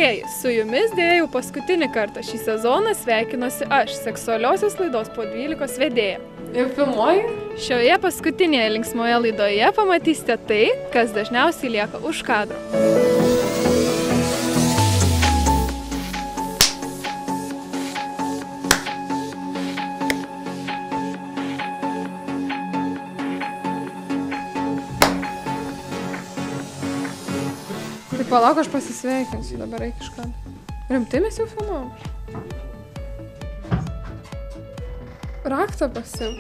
Mielieji, su jumis dėja jau paskutinį kartą šį sezoną sveikinuosi aš, seksualiosios laidos po 12 vedėja. Ir filmuoji? Šioje paskutinėje linksmoje laidoje pamatysite tai, kas dažniausiai lieka už kadro. Tai palauk, aš pasisveikinsiu, dabar eik iš kadro. Rimtai mes jau filmuojam? Raktą pasiim.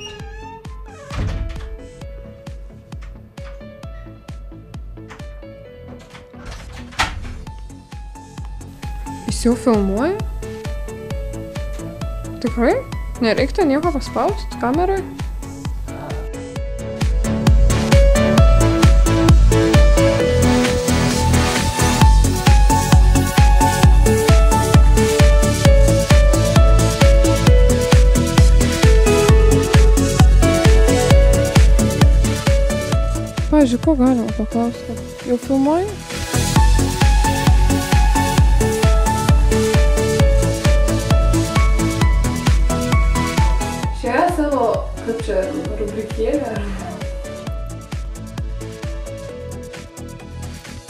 Jis jau filmuoja? Tikrai? Nereiktų nieko paspausti kamerai? Pavyzdžiui, ko galima paklausti? Jau filmuoji? Šioje savo, kaip čia, rubrikėlė.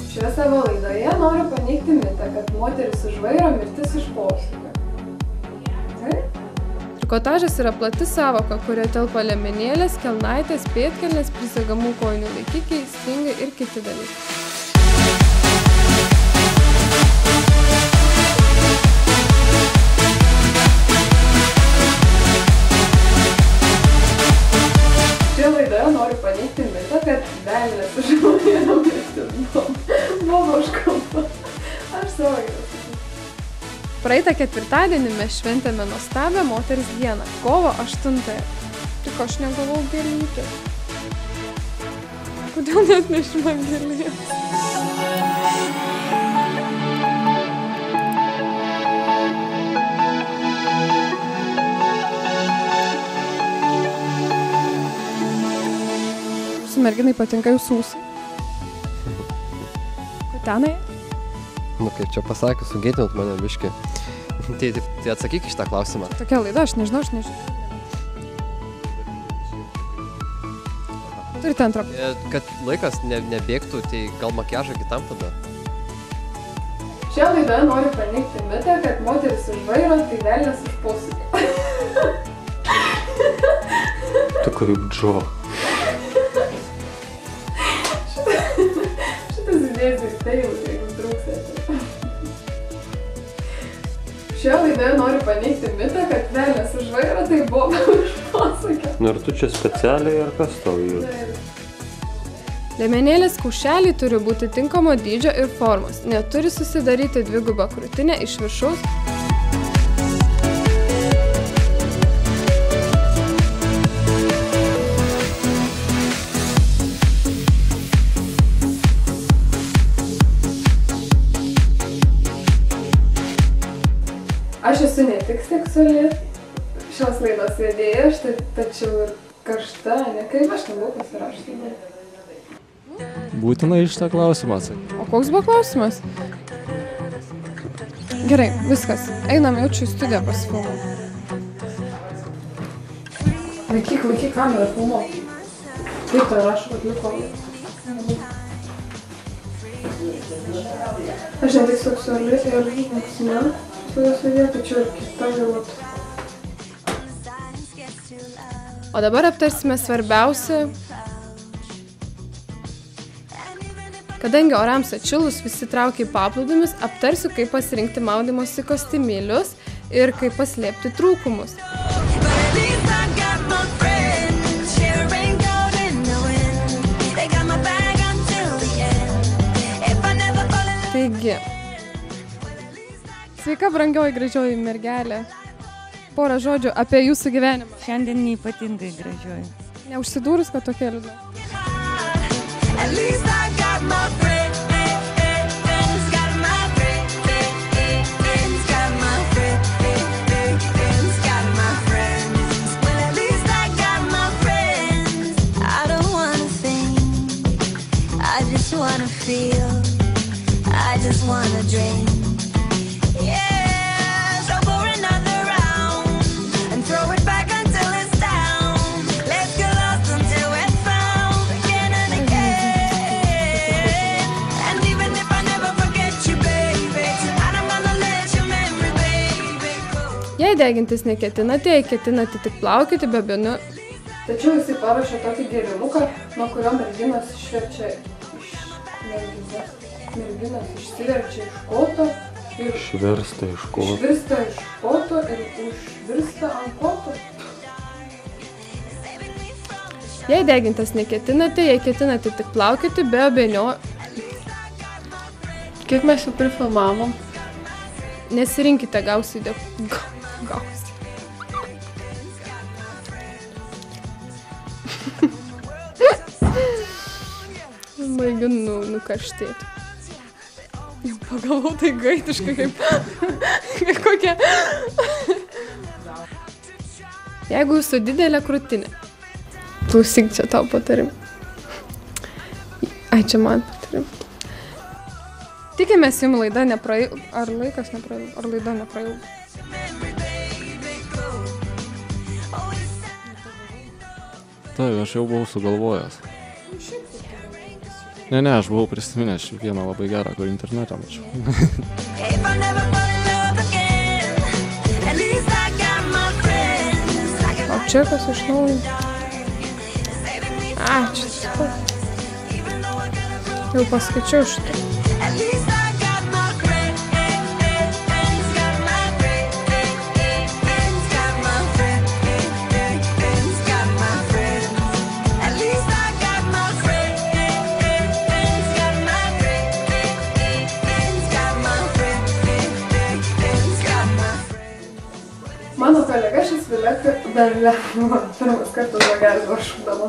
Šioje savo laidoje noriu paneigti mitą, kad moteris už vairo, mirtis iš posūkio. Taip? Trikotažas yra plati savoka, kurioje telpa liemenėlės, kelnaitės, pėdkelnės, prisegamų kojinių laikikiai, stringai ir kiti dalykai. Šioje laidoje noriu paneigti mitą, kad velnias už vairo mirtis buvo už kampo. Aš savo jau. Praeitą ketvirtadienį mes šventėme nuostabią moters dieną, kovo 8-ąją. Tik aš negavau gėlytės. Kodėl net neši man gėlės? Su merginai patinka jūsų ūsai. Kutenai? Nu, kaip čia pasakius, sugėtinot mane biškį. Tai atsakyk iš tą klausimą. Tokia laida, aš nežinau. Turite antrą. Kad laikas nebėgtų, tai gal makiažą kitam tada? Šią laidą noriu paneigti mitą, kad moteris už vairo, tai velnias už posūkio. Tu kaip Džo. Šitas idėjas ir tai jau, jeigu trūksėte. Šioje laidoje noriu paneigti mitą, kad velnias už vairo, tai boba už posūkio. Nu ir tu čia specialiai ar kas tau yra? Liemenėlės kaušeliai turi būti tinkamo dydžio ir formos, neturi susidaryti dvigubą krūtinę iš viršaus. Aš esu ne tik seksuali šios laidos vedėja, tačiau ir karšta, ne kaip aš nebuvau pasirašyti. Būtina iš tą klausimą atsakyti. O koks buvo klausimas? Gerai, viskas. Einam jaučiu į studiją pasifilmuoti. Laikyk kamerą, filmuok. Kaip to rašo, kad liko? Aš ne tik seksuali ir maksima. Tačiau ir kita galbūt. O dabar aptarsime svarbiausią. Kadangi orams atšilus visi traukia į paplūdimius, aptarsiu, kaip pasirinkti maudymosi kostiumėlius ir kaip paslėpti trūkumus. Taigi. Sveika, brangioji, gražioji mergelė. Porą žodžių apie jūsų gyvenimą. Šiandien neypatingai gražioji. Neužsidūrus, kad tokia liūdna. I just wanna feel, I just wanna dream. Jei degintis neketinate, jei ketinate tik plaukioti be abejonės. Tačiau jisai paruošė tokį gėrimuką, nuo kurio merginos išsiverčia iš koto ir Išvirsta iš koto. išvirsta iš koto ir užvirsta ant koto. Jei degintis neketinate, jei ketinate tik plaukioti be abejonės. Kiek mes jau prifilmavom? Nesirinkite, gausite. Gausi. Baigiu nukarštėti. Jau pagalvau, tai gaitiškai kaip kokia. Jeigu jūsų didelė krūtinė. Klausyk, čia tau patarim. Ai, čia man patarim. Tikimės jums laida neprailgo. Ar laikas neprailgo? Ar laida neprailgo? Taip, aš jau buvau sugalvojęs. Ne, aš buvau prisiminęs vieną labai gerą, kur internete mačiau. O čia kas iš naujo? Čia tas pats. Jau paskaičiau šitą. Mano kolega šis pirmas kartas vagarį varšūdama.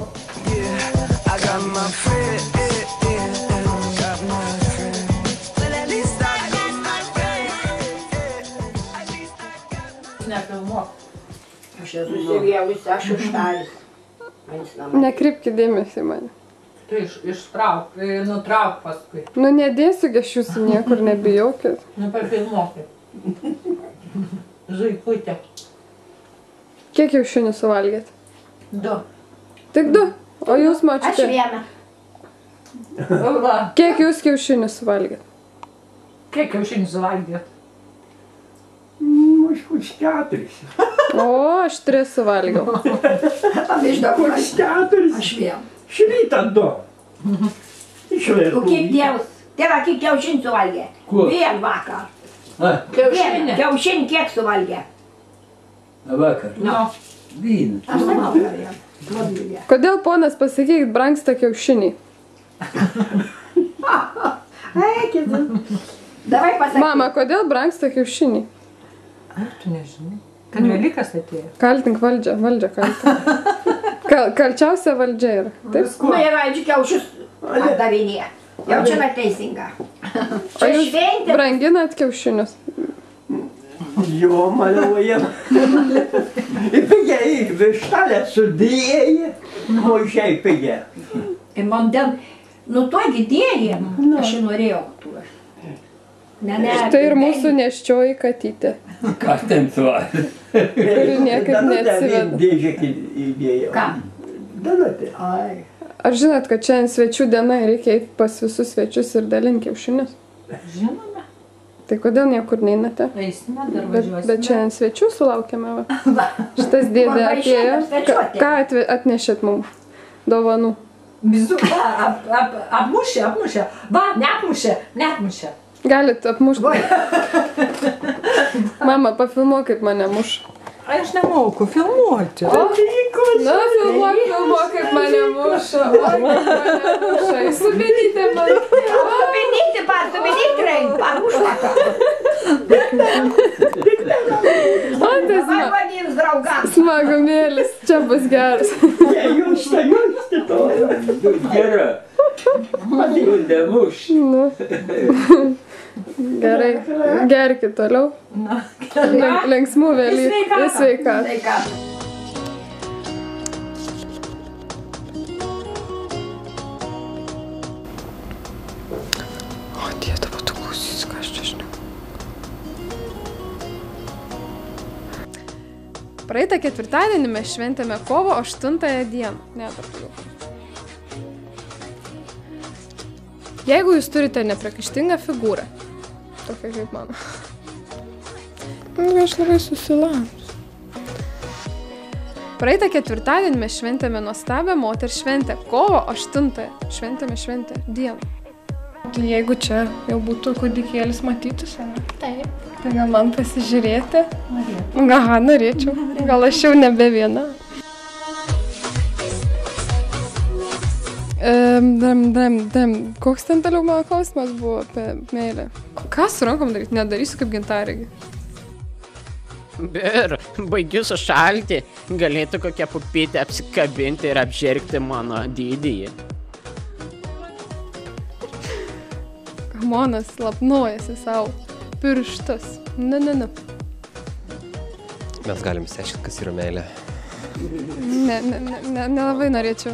Nefilmuok. Aš esu įsivėlusi, aš užtaris. Nekreipkit dėmesį į mane. Tu ištrauk, nutrauk paskui. Nu, nedėsiu, aš jūsų niekur nebijokit. Nu, papilmokit. Zuikutė. Kiek kiaušinių suvalgėt? 2. Tik 2. O jūs Aš mačiute? vieną. Va. Kiek jūs kiaušinių suvalgėt? Kiek kiaušinių suvalgėt? Už 4. O, aš 3 suvalgiau. Pavyzdžiui, Už 4. aš vieną. Šrytą 2. Išvairų. O kiek tėvus? Tėva, kiek kiaušinių suvalgė? Kur? Vien vakar. Kiaušinį. Kiaušinių kiek suvalgė? Vakar. Nu. Vyną. Aš manau, kad Kodėl, ponas, pasakykit, brangsta kiaušiniai? Eikit. Davai pasakyk. Mama, kodėl brangsta kiaušiniai? Ar tu nežinai? Kad Velykas atėjo. Kaltink valdžią, valdžią kaltink. Kalčiausia valdžia yra. Taip? Nu, ir aidžiu kiaušius atdavinėje. Jau čia neteisinga. O Čia jūs šventė. branginat kiaušinius? Jo, maluojam. Pigiai, vištelę sudėjai, o šiai pigiai. Ir man den, nu tuo gidėjai, aš ir norėjau tuo. Štai ir mūsų neščioji katytė, Ką ten suvalgė? kuri niekaip neatsiveda. Dėžę įdėjau. Ką? Danutė. Ai. Ar žinot, kad šiandien svečių diena ir reikia eiti pas visus svečius ir dalinti kiaušinius? Žinome. Tai kodėl niekur neinate? Eisime, dar Bet važiuosime. šiandien svečių sulaukėme, va. Šitas dėdė Va, atėjo. išėjom svečiuoti. Ką atnešėt mums? Dovanų. Vizu, apmušė. Va, neapmušė. Galit apmušti. Mama, pafilmuokit mane muš. Aš nemoku filmuoti. Na, filmuok, kaip mane muša. O, kaip mane muša. Įsubinytė man. Subenyti, parušvaka. Vadins draugams. Smagumėlis, čia bus geras. Jūs to. Gera. Matildė muš. Nu. Gerai, gerkit toliau. Linksmų Velykų. Ir sveikatos. O, Dieve, dabar tu klausysi, ką aš čia žinau. Praeitą ketvirtadienį mes šventėme kovo 8 dieną. Ne, dar toliau. Jeigu jūs turite nepriekaištingą figūrą, tokia kaip mano, Aš labai susilamus. Praeitą ketvirtadienį mes šventėme nuostabią moters šventę. Kovo 8 šventėme šventę dieną. Tai jeigu čia jau būtų kūdikėlis matytus, ne? Taip. Tai gal man pasižiūrėti? Norėtum. Gal norėčiau. Gal aš jau nebe viena. Koks ten toliau mano klausimas buvo apie meilę? Ką su rankom daryti? Nedarysiu kaip gintarėgi. Bir, baigiu sušalti, galėtų kokią pupytę apsikabinti ir apžergti mano dydįjį. Kamonas lapnuojasi savo pirštas. Nu. Mes galim išsiaiškinti, kas yra meilė. Nelabai norėčiau.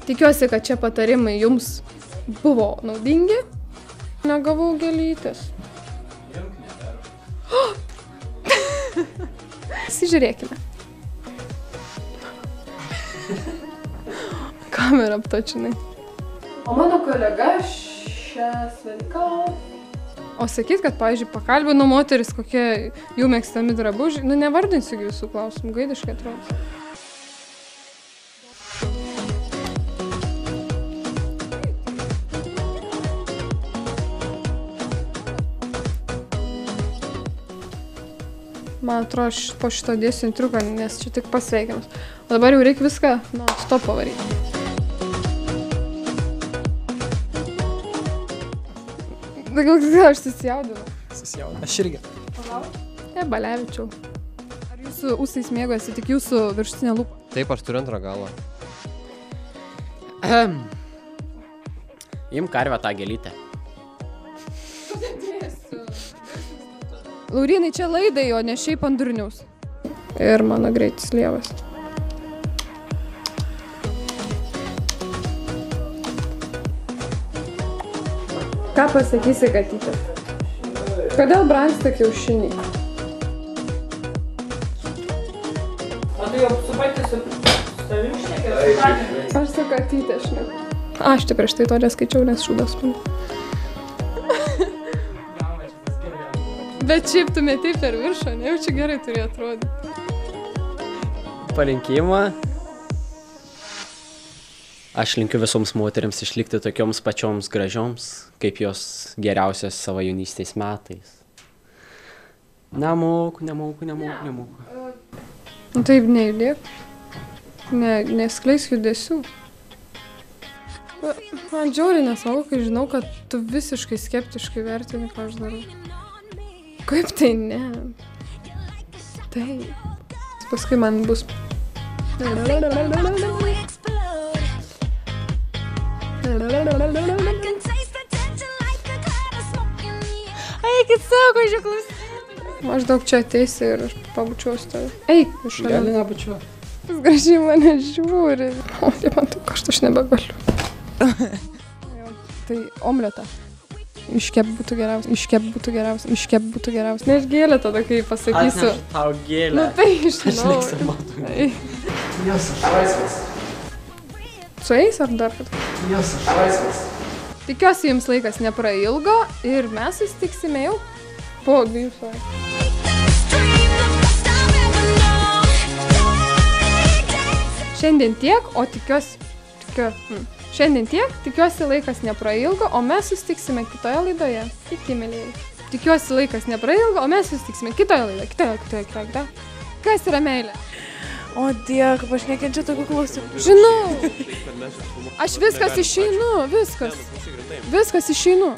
Tikiuosi, kad čia patarimai jums buvo naudingi. Negavau gėlytės. Pasižiūrėkime. Kamerą aptočinai. O mano kolega šią sveiką. O sakyt, kad, pavyzdžiui, pakalbino moteris, kokie jų mėgstami drabužiai. Nu, nevardinsiu visų klausimų, gaidiškai atrodo. Man atrodo, po šito dėsiu triuką, nes čia tik pasveikiamas. O dabar jau reikia viską, stopą varyti. Gal aš susijaudinu? Aš irgi. Balevičiau. Ar jūsų ūsais mėgojasi tik jūsų viršutinė lūpa? Taip, aš turiu antrą galą. Im karvę tą gėlytę. Laurynai, čia laidai, o ne šiaip ant durniaus. Ir mano greitis lievas. Ką pasakysi, katytė? Kodėl brangsta kiaušiniai? O tu jau subaigti su tavim šnekė? Aš su katytė šneku. Aš tai prieš tai to neskaičiau, nes šūdas man. Bet šiaip tu metei per viršą, ne? Jau čia gerai turėjo atrodyti. Palinkėjimą. Aš linkiu visoms moteriams išlikti tokioms pačioms gražioms, kaip jos geriausios savo jaunystės metais. Nemoku. Taip, nejudėk. Neskleisk judesių. Man džiauriai nesmagu, kai žinau, kad tu visiškai skeptiškai vertini, ką aš darau. Kaip tai ne? Taip. Paskui man bus... Eikit sako, žiūrėk. Maždaug čia ateisi ir aš pabučiuosiu tave. Eik, iš šalia. Gali nebučiuoti. Jis gražiai mane žiūri. O, tai man taip kažkaip aš nebegaliu. Tai omletą. Iškep būtų geriausia. Ne, aš gėlę tada, kai pasakysiu. Atnešu tau gėlę. Nu tai žinau. Jas, aš laisvas. Su eis ar dar kad? Jas, aš laisvas. Tikiuosi, jums laikas neprailgo ir mes susitiksime jau po 2 savaičių. Šiandien tiek, o tikiuosi laikas neprailgo, o mes susitiksime kitoje laidoje. Iki, mėlyjei. Tikiuosi laikas neprailgo, o mes susitiksime kitoje laidoje. Kitoje. Kas yra meilė? O Dieve, aš nekenčiu tokių klausimų. Žinau. Aš viskas išeinu, viskas išeinu.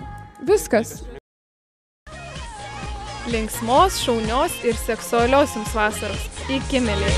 Linksmos, šaunios ir seksualios jums vasaros. Iki, mėlyjei.